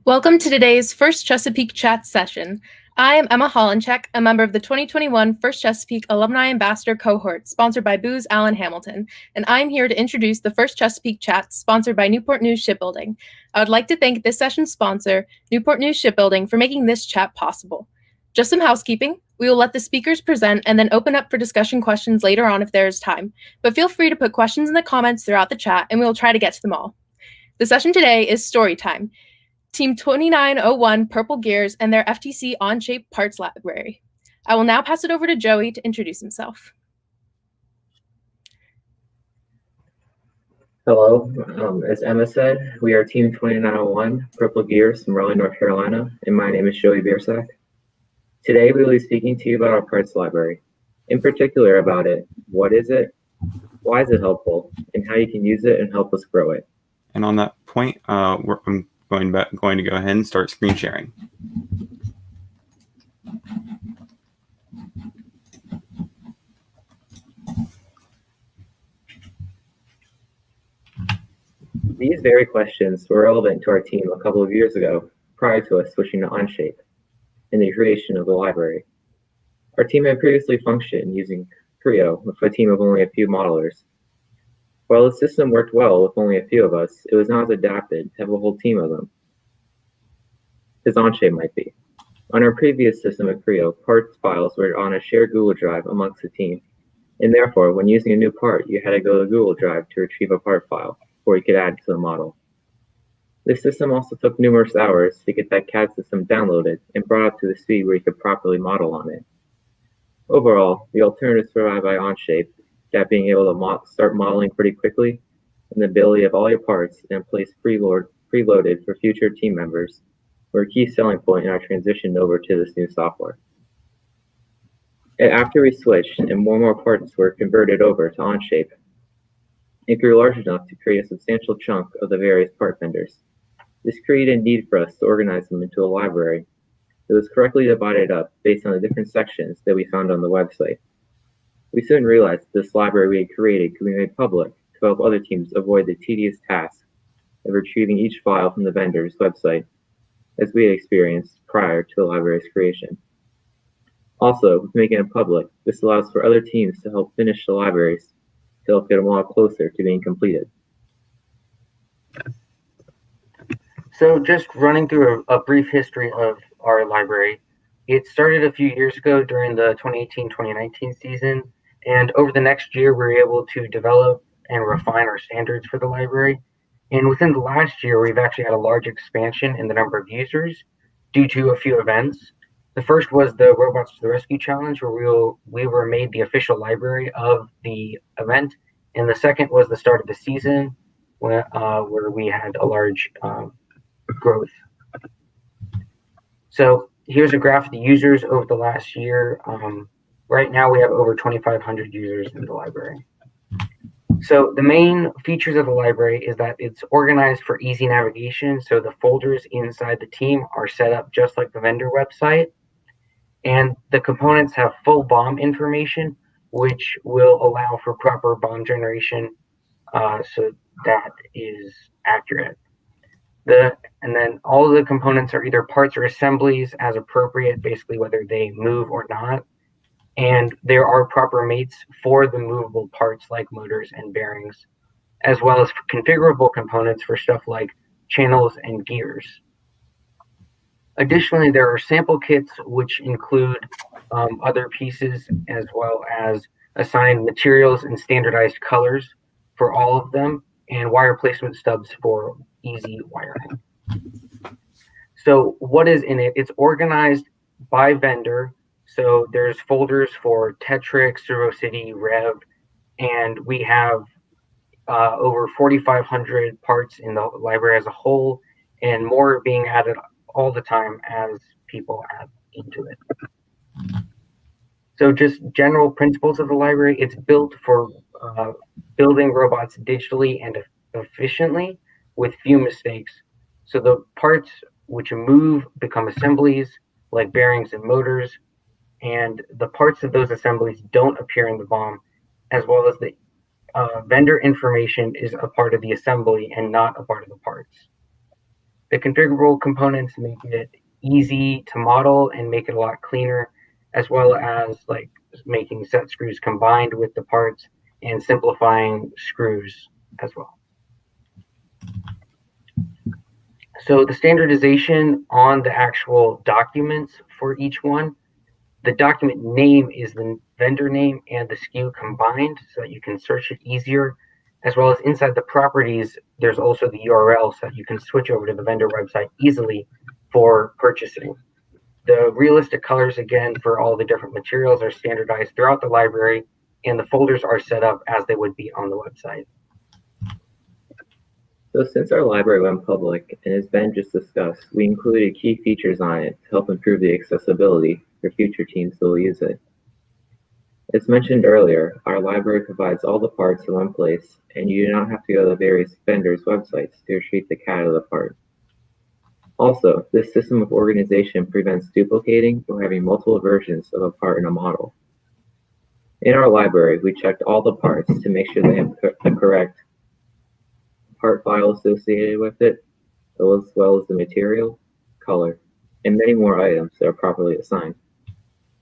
Welcome to today's First Chesapeake Chat session. I am Emma Hollencheck, a member of the 2021 First Chesapeake Alumni Ambassador Cohort, sponsored by Booz Allen Hamilton, and I'm here to introduce the First Chesapeake Chat, sponsored by Newport News Shipbuilding. I would like to thank this session's sponsor, Newport News Shipbuilding, for making this chat possible. Just some housekeeping. We will let the speakers present and then open up for discussion questions later on if there is time, but feel free to put questions in the comments throughout the chat and we will try to get to them all. The session today is story time. Team 2901 Purple Gears and their FTC Onshape Parts Library. I will now pass it over to Joey to introduce himself. Hello, as Emma said, we are Team 2901 Purple Gears from Raleigh, North Carolina, and my name is Joey Biersack. Today we will be speaking to you about our parts library, in particular about it, what is it, why is it helpful, and how you can use it and help us grow it. And on that point, I'm going to go ahead and start screen sharing. These very questions were relevant to our team a couple of years ago, prior to us switching to Onshape and the creation of the library. Our team had previously functioned using Creo with a team of only a few modelers. While the system worked well with only a few of us, it was not as adapted to have a whole team of them as Onshape might be. On our previous system of Creo, parts files were on a shared Google Drive amongst the team, and therefore, when using a new part, you had to go to Google Drive to retrieve a part file before you could add it to the model. This system also took numerous hours to get that CAD system downloaded and brought up to the speed where you could properly model on it. Overall, the alternatives provided by Onshape, that being able to start modeling pretty quickly, and the ability of all your parts in place preloaded for future team members, were a key selling point in our transition over to this new software. And after we switched and more parts were converted over to Onshape, it grew large enough to create a substantial chunk of the various part vendors. This created a need for us to organize them into a library that was correctly divided up based on the different sections that we found on the website. We soon realized this library we had created could be made public to help other teams avoid the tedious task of retrieving each file from the vendor's website, as we had experienced prior to the library's creation. Also, with making it public, this allows for other teams to help finish the libraries to help get them all closer to being completed. So just running through a brief history of our library, it started a few years ago during the 2018-2019 season, and over the next year, we were able to develop and refine our standards for the library. And within the last year, we've actually had a large expansion in the number of users due to a few events. The first was the Robots to the Rescue Challenge, where we were made the official library of the event. And the second was the start of the season, where we had a large growth. So here's a graph of the users over the last year. Right now, we have over 2,500 users in the library. So the main features of the library is that it's organized for easy navigation. So the folders inside the team are set up just like the vendor website. And the components have full BOM information, which will allow for proper BOM generation so that is accurate. And then all of the components are either parts or assemblies as appropriate, basically whether they move or not. And there are proper mates for the movable parts like motors and bearings, as well as configurable components for stuff like channels and gears. Additionally, there are sample kits which include other pieces as well as assigned materials and standardized colors for all of them, and wire placement stubs for easy wiring. So what is in it? It's organized by vendor. So there's folders for Tetrix, ServoCity, Rev, and we have over 4,500 parts in the library as a whole, and more being added all the time as people add into it. So just general principles of the library, it's built for building robots digitally and efficiently with few mistakes. So the parts which move become assemblies like bearings and motors, and the parts of those assemblies don't appear in the BOM, as well as the vendor information is a part of the assembly and not a part of the parts. The configurable components make it easy to model and make it a lot cleaner, as well as like making set screws combined with the parts and simplifying screws as well. So the standardization on the actual documents for each one, the document name is the vendor name and the SKU combined so that you can search it easier, as well as inside the properties, there's also the URL so that you can switch over to the vendor website easily for purchasing. The realistic colors, again, for all the different materials are standardized throughout the library, and the folders are set up as they would be on the website. So since our library went public, and as Ben just discussed, we included key features on it to help improve the accessibility for future teams that will use it. As mentioned earlier, our library provides all the parts in one place, and you do not have to go to various vendors' websites to retrieve the CAD of the part. Also, this system of organization prevents duplicating or having multiple versions of a part in a model. In our library, we checked all the parts to make sure they have the correct part file associated with it, as well as the material, color, and many more items that are properly assigned.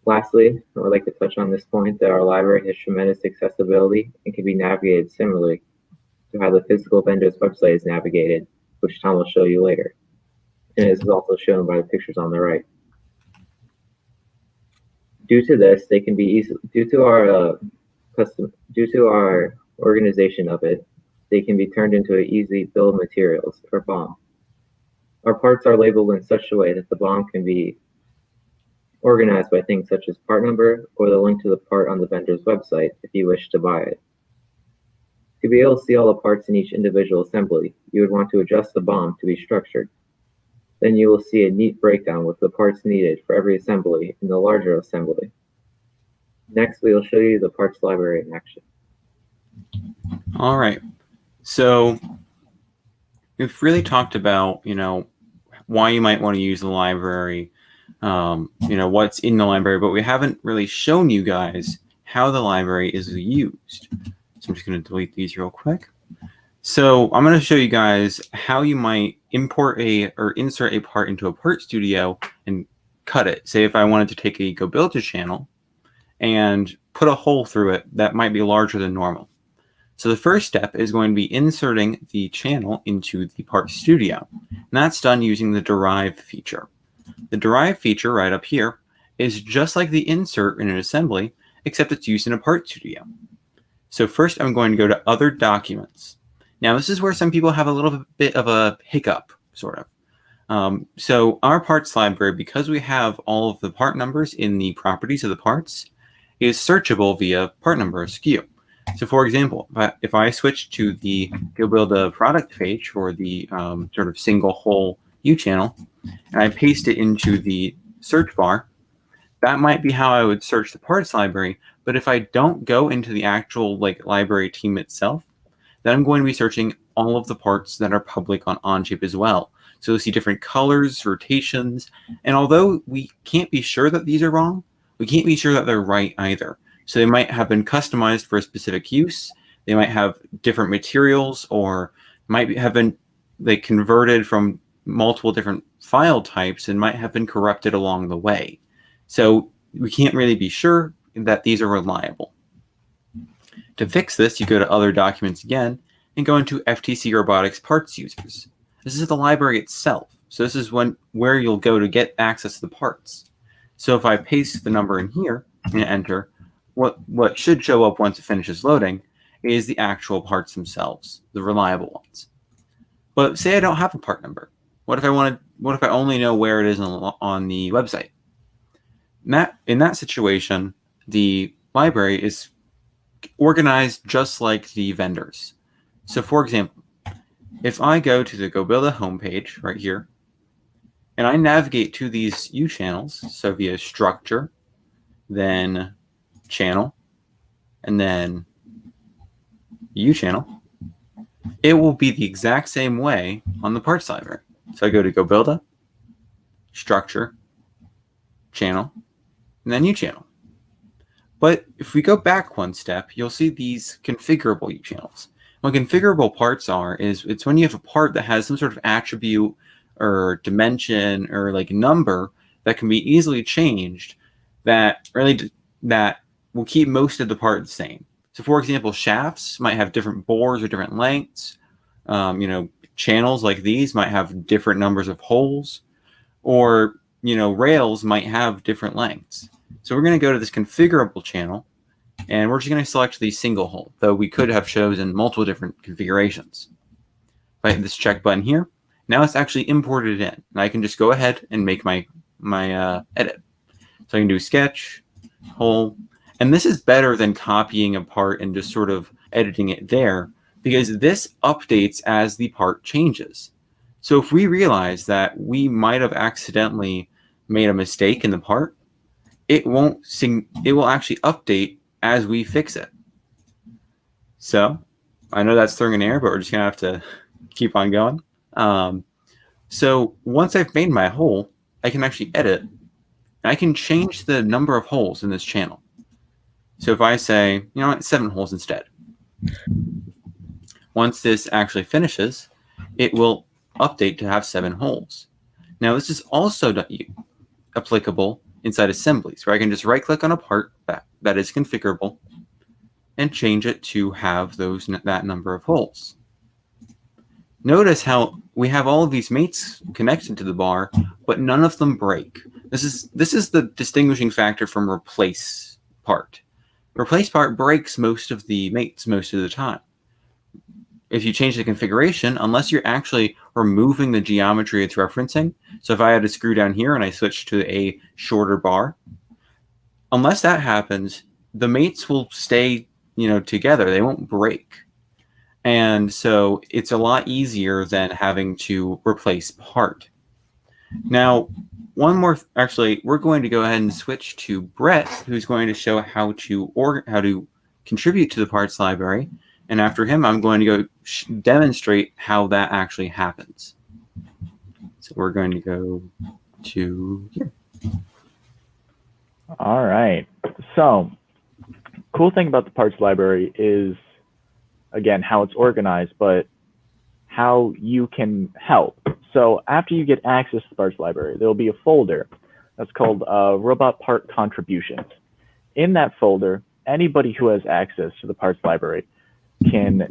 Lastly, I would like to touch on this point that our library has tremendous accessibility and can be navigated similarly to how the physical vendor's website is navigated, which Tom will show you later. And this is also shown by the pictures on the right. Due to this, they can be easily, due to our organization of it, they can be turned into an easy bill of materials or BOM. Our parts are labeled in such a way that the BOM can be organized by things such as part number or the link to the part on the vendor's website if you wish to buy it. To be able to see all the parts in each individual assembly, you would want to adjust the BOM to be structured. Then you will see a neat breakdown with the parts needed for every assembly in the larger assembly. Next, we will show you the parts library in action. All right. So we've really talked about, why you might want to use the library, what's in the library, but we haven't really shown you guys how the library is used. So I'm just going to delete these real quick. So I'm going to show you guys how you might import or insert a part into a part studio and cut it. Say if I wanted to take a Go Build a channel and put a hole through it that might be larger than normal. So the first step is going to be inserting the channel into the part studio. And that's done using the derive feature. The derive feature right up here is just like the insert in an assembly, except it's used in a part studio. So first I'm going to go to other documents. Now this is where some people have a little bit of a hiccup, sort of. So our parts library, because we have all of the part numbers in the properties of the parts, is searchable via part number or SKU. So for example, if I switch to the Go Build a product page for the sort of single hole U channel, and I paste it into the search bar, that might be how I would search the parts library. But if I don't go into the actual library team itself, then I'm going to be searching all of the parts that are public on Onshape as well. So you'll see different colors, rotations, and although we can't be sure that these are wrong, we can't be sure that they're right either. So they might have been customized for a specific use. They might have different materials, or might have been converted from multiple different file types and might have been corrupted along the way. So we can't really be sure that these are reliable. To fix this, you go to other documents again and go into FTC robotics parts users. This is the library itself. So this is where you'll go to get access to the parts. So if I paste the number in here and enter, what should show up once it finishes loading is the actual parts themselves, the reliable ones. But say I don't have a part number. What if I only know where it is on the website? In that situation, the library is organized just like the vendors. So for example, if I go to the Go Build a homepage right here, and I navigate to these U channels, so via structure, then channel, and then U channel, it will be the exact same way on the parts library. So I go to Go Build a, structure, channel, and then U channel. But if we go back one step, you'll see these configurable U channels. What configurable parts are is it's when you have a part that has some sort of attribute or dimension or like number that can be easily changed that will keep most of the part the same. So for example, shafts might have different bores or different lengths. Channels like these might have different numbers of holes, or rails might have different lengths. So we're going to go to this configurable channel, and we're just going to select the single hole, though we could have chosen multiple different configurations. If I hit this check button here, now it's actually imported in, and I can just go ahead and make my edit. So I can do sketch, hole, and this is better than copying a part and just sort of editing it there, because this updates as the part changes. So if we realize that we might have accidentally made a mistake in the part, it will actually update as we fix it. So I know that's throwing an error, but we're just gonna have to keep on going. So once I've made my hole, I can actually edit, and I can change the number of holes in this channel. So if I say, 7 holes instead. Once this actually finishes, it will update to have 7 holes. Now this is also applicable inside assemblies, where I can just right-click on a part that is configurable and change it to have that number of holes. Notice how we have all of these mates connected to the bar, but none of them break. This is the distinguishing factor from replace part. Replace part breaks most of the mates most of the time. If you change the configuration, unless you're actually removing the geometry it's referencing, so if I had a screw down here and I switch to a shorter bar, unless that happens, the mates will stay, together. They won't break. And so it's a lot easier than having to replace part. Now, we're going to go ahead and switch to Brett, who's going to show how to contribute to the parts library. And after him, I'm going to go demonstrate how that actually happens. So we're going to go to here. All right. So, cool thing about the parts library is, again, how it's organized, but how you can help. So after you get access to the parts library, there'll be a folder that's called Robot Part Contributions. In that folder, anybody who has access to the parts library can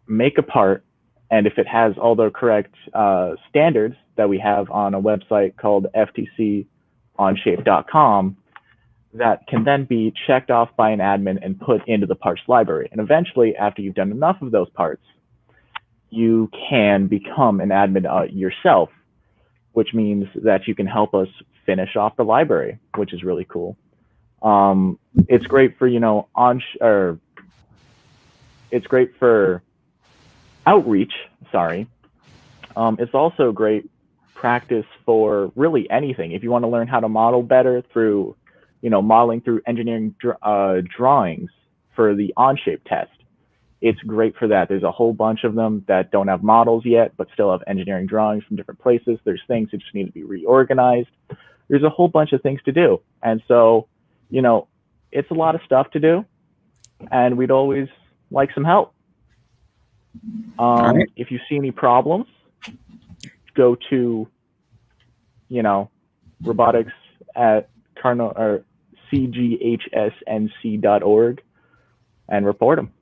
make a part, and if it has all the correct standards that we have on a website called FTC Onshape.com, that can then be checked off by an admin and put into the parts library. And eventually, after you've done enough of those parts, you can become an admin yourself, which means that you can help us finish off the library, which is really cool. It's great for, it's great for outreach, sorry. It's also great practice for really anything. If you want to learn how to model better through, modeling through engineering drawings for the Onshape test, it's great for that. There's a whole bunch of them that don't have models yet, but still have engineering drawings from different places. There's things that just need to be reorganized. There's a whole bunch of things to do. And so, it's a lot of stuff to do, and we'd always like some help. Right. If you see any problems, go to, robotics at Cardinal or cghsnc.org and report them.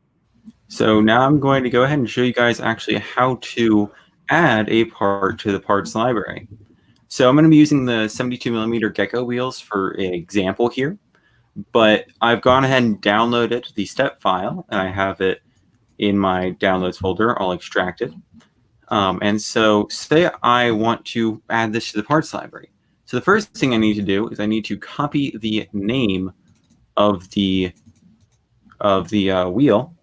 So now I'm going to go ahead and show you guys actually how to add a part to the parts library. So I'm going to be using the 72mm Gecko wheels for an example here, but I've gone ahead and downloaded the step file, and I have it in my downloads folder, all extracted. And so say I want to add this to the parts library. So the first thing I need to do is I need to copy the name of the wheel,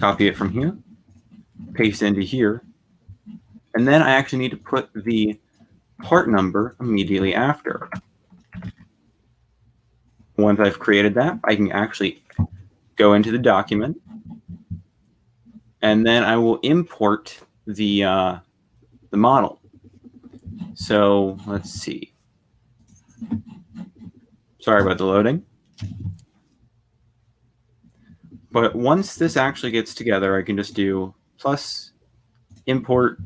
copy it from here, paste it into here, and then I actually need to put the part number immediately after. Once I've created that, I can actually go into the document, and then I will import the model. So let's see. Sorry about the loading. But once this actually gets together, I can just do plus import,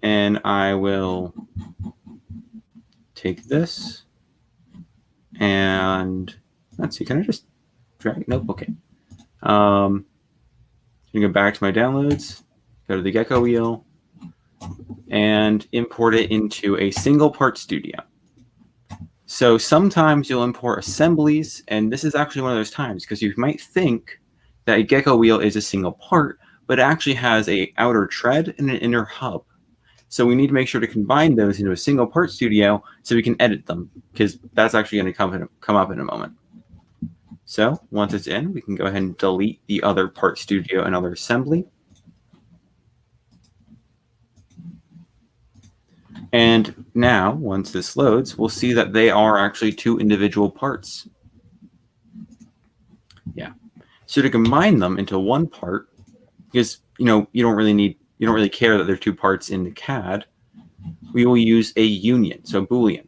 and I will take this and let's see, can I just drag it? Nope, okay. I'm gonna go back to my downloads, go to the Gecko wheel, and import it into a single part studio. So sometimes you'll import assemblies, and this is actually one of those times because you might think that a Gecko wheel is a single part, but it actually has a outer tread and an inner hub. So we need to make sure to combine those into a single part studio so we can edit them, because that's actually going to come up in a moment. So once it's in, we can go ahead and delete the other part studio and other assembly. And now, once this loads, we'll see that they are actually two individual parts. Yeah. So to combine them into one part, because you don't really care that they're two parts in the CAD, we will use a union, so Boolean.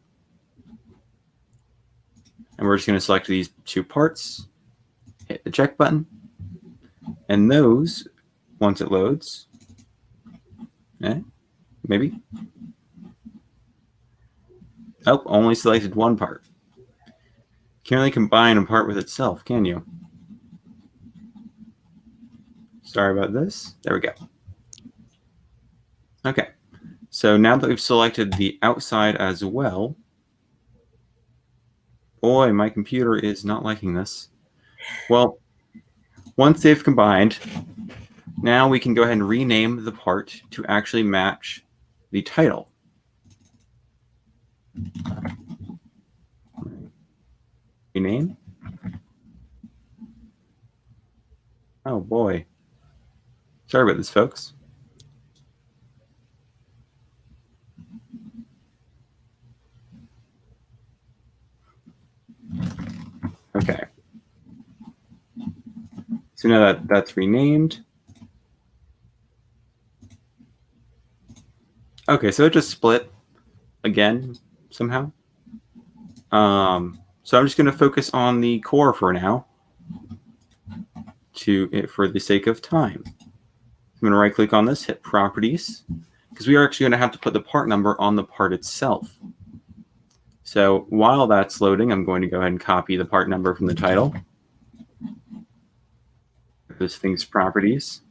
And we're just going to select these two parts, hit the check button, and those, once it loads, maybe. Oh, only selected one part. Can't really combine a part with itself, can you? Sorry about this. There we go. Okay, so now that we've selected the outside as well, boy, my computer is not liking this. Well, once they've combined, now we can go ahead and rename the part to actually match the title. Rename. Oh boy. Sorry about this, folks. Okay. So now that that's renamed. Okay, so it just split again somehow. So I'm just going to focus on the core for now, for the sake of time. I'm going to right click on this, hit properties, because we are actually going to have to put the part number on the part itself. So while that's loading, I'm going to go ahead and copy the part number from the title. This thing's properties.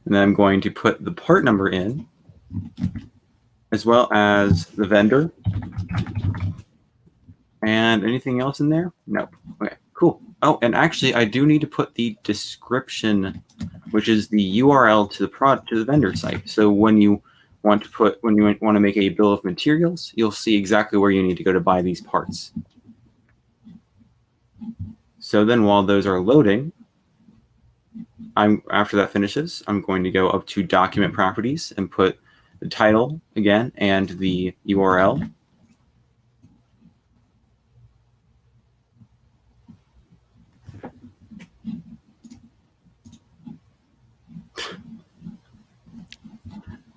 And then I'm going to put the part number in, as well as the vendor. And anything else in there? Nope. Okay, cool. Oh, and actually, I do need to put the description, which is the URL to the vendor site. So when you want to make a bill of materials, you'll see exactly where you need to go to buy these parts. So then, while those are loading, after that finishes, I'm going to go up to Document Properties and put the title again and the URL.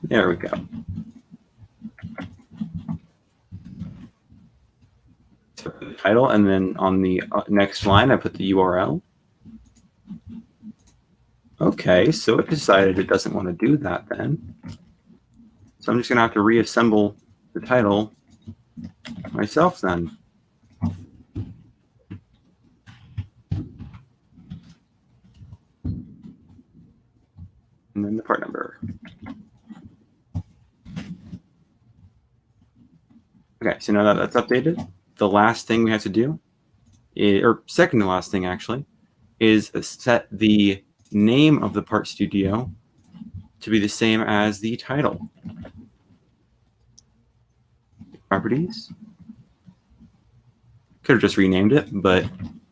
There we go. So the title, and then on the next line, I put the URL. Okay, so it decided it doesn't want to do that then. So I'm just going to have to reassemble the title myself then. And then the part number. Okay, so now that that's updated, the last thing we have to do, or second to last thing actually, is set the name of the part studio to be the same as the title. Properties. Could have just renamed it, but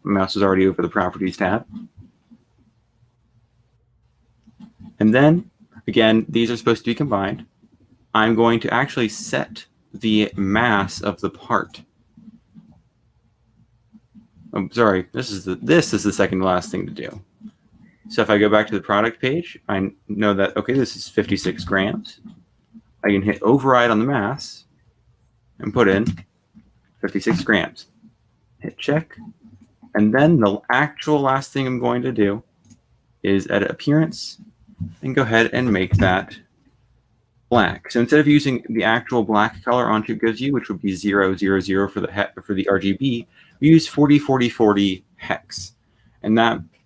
my mouse was already over the properties tab. And then, again, these are supposed to be combined. I'm going to actually set the mass of the part. I'm sorry, this is the second to last thing to do. So if I go back to the product page, I know that, okay, this is 56 grams. I can hit override on the mass and put in 56 grams. Hit check, And then the actual last thing I'm going to do is edit appearance and go ahead and make that black. So instead of using the actual black color Onshape gives you, which would be 0, 0, 0 for the RGB, we use 40, 40, 40 hex. And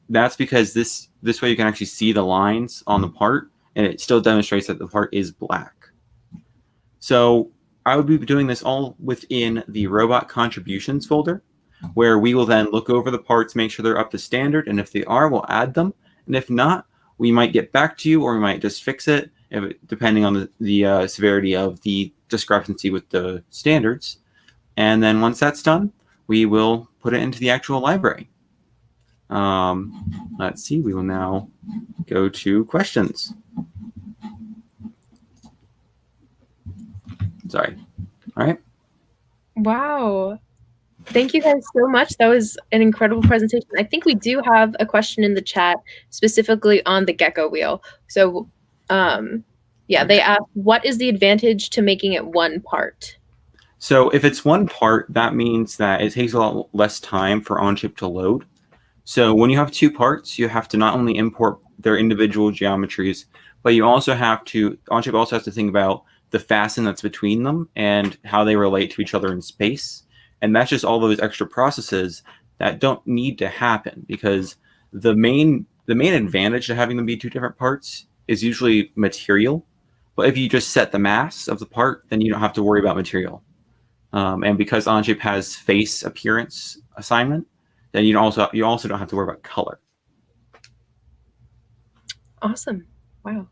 that's because this way you can actually see the lines on the part, and it still demonstrates that the part is black. So I would be doing this all within the robot contributions folder, where we will then look over the parts, make sure they're up to standard, and if they are, we'll add them. And if not, we might get back to you, or we might just fix it, depending on the severity of the discrepancy with the standards. And then once that's done, we will put it into the actual library. Let's see, we will now go to questions. Sorry. All right. Wow. Thank you guys so much. That was an incredible presentation. I think we do have a question in the chat specifically on the gecko wheel. So yeah, they asked, what is the advantage to making it one part? So if it's one part, that means that it takes a lot less time for Onshape to load. So when you have two parts, you have to not only import their individual geometries, but you also have to, Onshape also has to think about the fasten that's between them and how they relate to each other in space. And that's just all those extra processes that don't need to happen, because the main advantage to having them be two different parts is usually material. But if you just set the mass of the part, then you don't have to worry about material. And because Onshape has face appearance assignment, then you also don't have to worry about color. Awesome. Wow.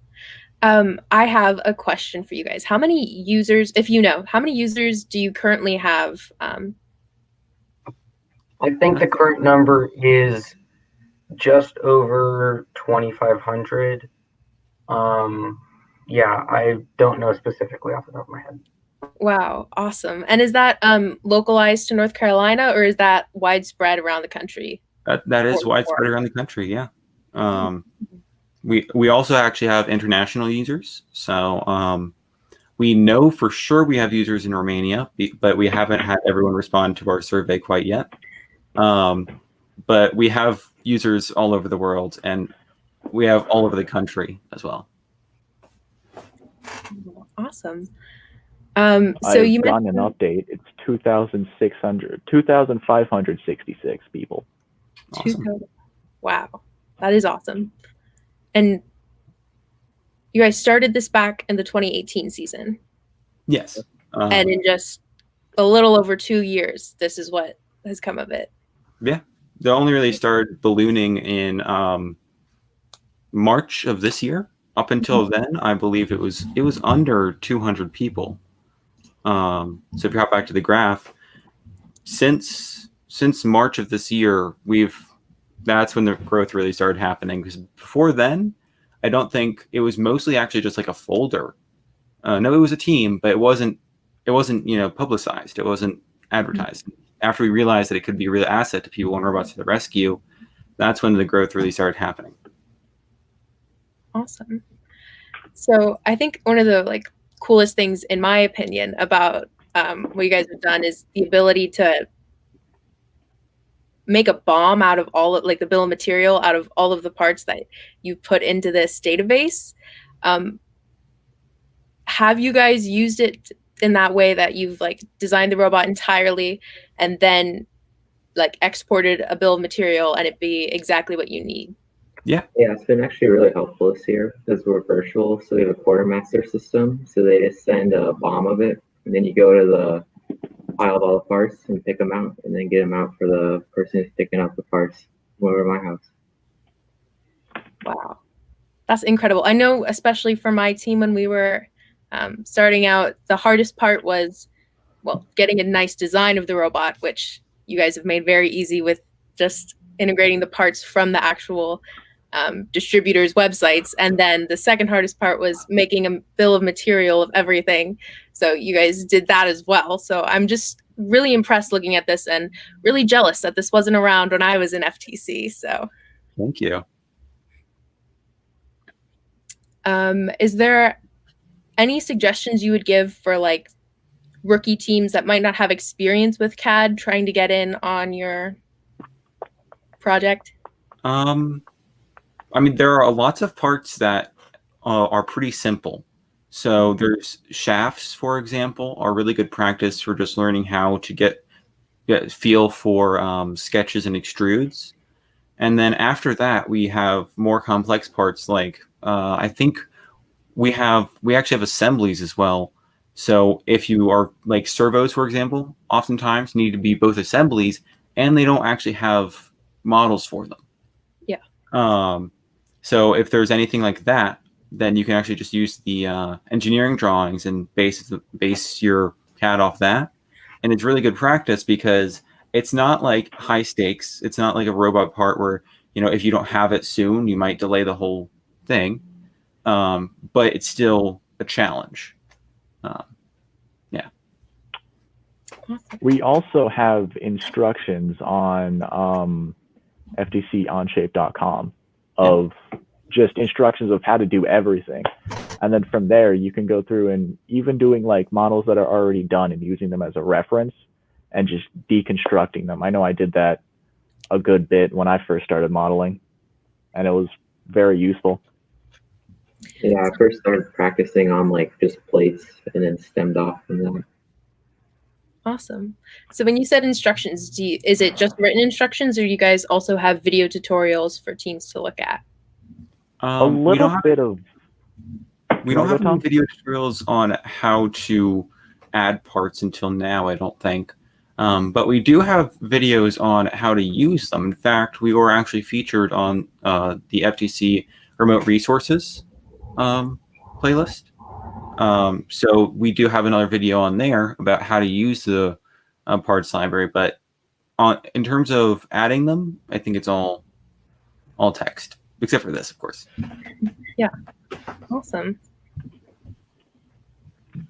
I have a question for you guys. How many users, if you know, how many users do you currently have? I think the current number is just over 2,500. Yeah, I don't know specifically off the top of my head. Wow, awesome. And is that localized to North Carolina, or is that widespread around the country? That is widespread around the country, yeah. We also actually have international users. So we know for sure we have users in Romania, but we haven't had everyone respond to our survey quite yet. But we have users all over the world, and we have all over the country as well. Awesome. So you mentioned an update. It's 2,566 people. Awesome. Wow, that is awesome. And you guys started this back in the 2018 season. Yes. And in just a little over 2 years, this is what has come of it. Yeah. They only really started ballooning in March of this year. Up until then, I believe it was under 200 people. So if you hop back to the graph, since March of this year, that's when the growth really started happening. Because before then, I don't think it was mostly actually just like a folder. No, it was a team, but it wasn't publicized. It wasn't advertised. After we realized that it could be a real asset to people and robots to the rescue, that's when the growth really started happening. Awesome. So I think one of the coolest things, in my opinion, about what you guys have done is the ability to make a BOM out of all of the bill of material out of all of the parts that you put into this database. Have you guys used it in that way, that you've designed the robot entirely and then exported a bill of material and it be exactly what you need? Yeah, it's been actually really helpful this year because we're virtual, so we have a quartermaster system. So they just send a BOM of it, and then you go to the pile of all the parts and pick them out, and then get them out for the person who's picking up the parts over my house. Wow, that's incredible. I know, especially for my team, when we were starting out, the hardest part was, getting a nice design of the robot, which you guys have made very easy with just integrating the parts from the actual distributors' websites. And then the second hardest part was making a bill of material of everything. So you guys did that as well. So I'm just really impressed looking at this and really jealous that this wasn't around when I was in FTC. So thank you. Is there any suggestions you would give for rookie teams that might not have experience with CAD trying to get in on your project? I mean, there are lots of parts that are pretty simple. So there's shafts, for example, are really good practice for just learning how to get feel for sketches and extrudes. And then after that, we have more complex parts like I think we actually have assemblies as well. So if you are like servos, for example, oftentimes need to be both assemblies and they don't actually have models for them. Yeah. So if there's anything like that, then you can actually just use the engineering drawings and base your CAD off that. And it's really good practice because it's not like high stakes. It's not like a robot part where, if you don't have it soon, you might delay the whole thing. But it's still a challenge. Yeah. We also have instructions on FTC Onshape.com of just instructions of how to do everything. And then from there, you can go through and even doing like models that are already done and using them as a reference and just deconstructing them. I know I did that a good bit when I first started modeling, and it was very useful. Yeah, I first started practicing on like just plates and then stemmed off from that. Awesome. So when you said instructions, is it just written instructions, or do you guys also have video tutorials for teams to look at? A little bit of. We don't have any video tutorials on how to add parts until now, I don't think. But we do have videos on how to use them. In fact, we were actually featured on the FTC Remote Resources playlist. So we do have another video on there about how to use the parts library. But in terms of adding them, I think it's all text, except for this, of course. Yeah. Awesome.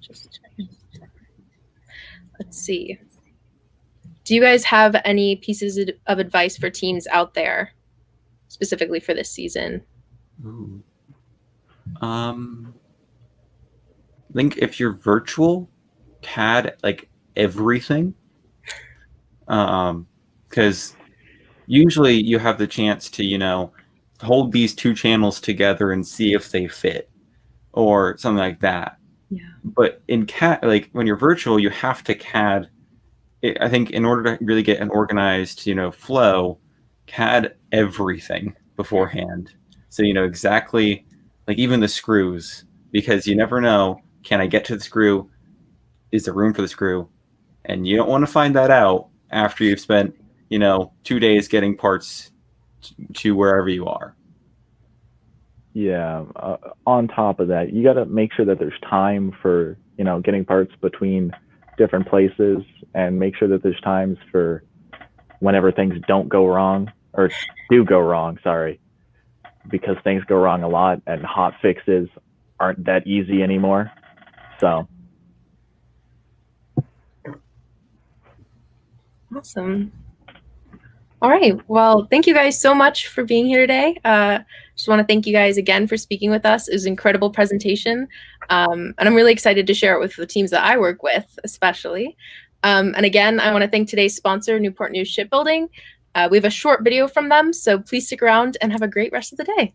Just let's see. Do you guys have any pieces of advice for teams out there, specifically for this season? Ooh. I think if you're virtual, CAD like everything, because usually you have the chance to hold these two channels together and see if they fit or something like that. Yeah. But in CAD, like when you're virtual, you have to CAD. I think in order to really get an organized, flow, CAD everything beforehand. So you know exactly, like even the screws, because you never know, can I get to the screw? Is there room for the screw? And you don't want to find that out after you've spent, 2 days getting parts to wherever you are. Yeah. On top of that, you got to make sure that there's time for, getting parts between different places, and make sure that there's times for whenever things don't go wrong or do go wrong, sorry, because things go wrong a lot and hot fixes aren't that easy anymore. So. Awesome. All right. Well, thank you guys so much for being here today. Just want to thank you guys again for speaking with us. It was an incredible presentation. And I'm really excited to share it with the teams that I work with, especially. And again, I want to thank today's sponsor, Newport News Shipbuilding. We have a short video from them, so please stick around and have a great rest of the day.